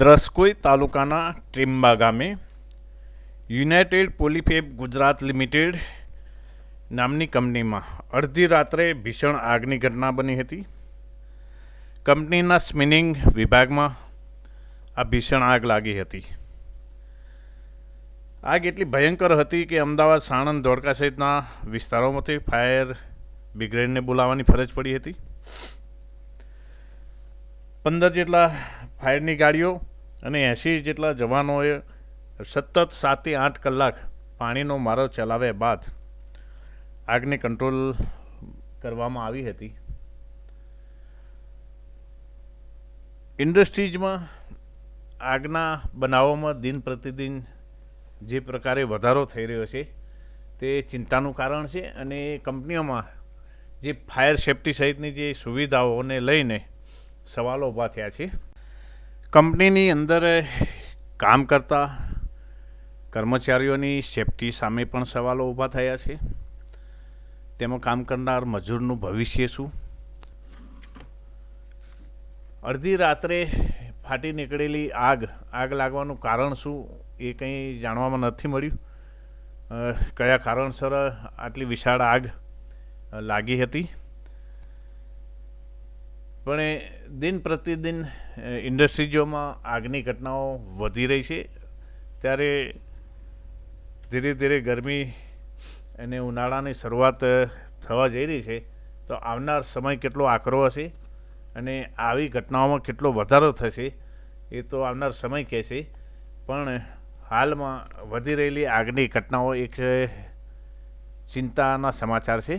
દ્રસ્કોઈ તાલુકાના ટ્રીમ્બા ગામે United પોલીફેબ Gujarat limited નામની કંપનીમાં અડધી રાત્રે ભીષણ આગની ઘટના બની હતી. કંપનીના સ્પિનિંગ વિભાગમાં આ ભીષણ આગ લાગી હતી. આગ એટલી ભયંકર હતી કે અમદાવાદ, સાણંદ, ધોળકા સહિતના વિસ્તારોમાંથી ફાયર બ્રિગેડને બોલાવવાની ફરજ પડી હતી. 15 જેટલા ફાયરની ગાડીઓ અને 80 જેટલા જવાનોએ સતત 7 થી 8 કલાક પાણીનો મારો ચલાવ્યા બાદ આગને કંટ્રોલ કરવામાં આવી હતી. ઇન્ડસ્ટ્રીઝમાં આગના બનાવોમાં દિન પ્રતિદિન જે પ્રકારે વધારો થઈ રહ્યો છે તે ચિંતાનું કારણ છે અને કંપનીઓમાં જે ફાયર સેફ્ટી સહિતની જે સુવિધાઓને લઈને સવાલો ઊભા થયા છે. કંપનીની અંદર કામ કરતા કર્મચારીઓની સેફ્ટી સામે પણ સવાલો ઊભા થયા છે. તેમાં કામ કરનાર મજૂરનું ભવિષ્ય શું? અડધી રાત્રે ફાટી નીકળેલી આગ લાગવાનું કારણ શું એ કંઈ જાણવામાં નથી મળ્યું. કયા કારણસર આટલી વિશાળ આગ લાગી હતી? પણ દિન પ્રતિદિન ઇન્ડસ્ટ્રીઝોમાં આગની ઘટનાઓ વધી રહી છે. ત્યારે ધીરે ધીરે ગરમી અને ઉનાળાની શરૂઆત થવા જઈ રહી છે. તો આવનાર સમય કેટલો આકરો હશે અને આવી ઘટનાઓમાં કેટલો વધારો થશે એ તો આવનાર સમય કહેશે. પણ હાલમાં વધી રહેલી આગની ઘટનાઓ એક ચિંતાના સમાચાર છે.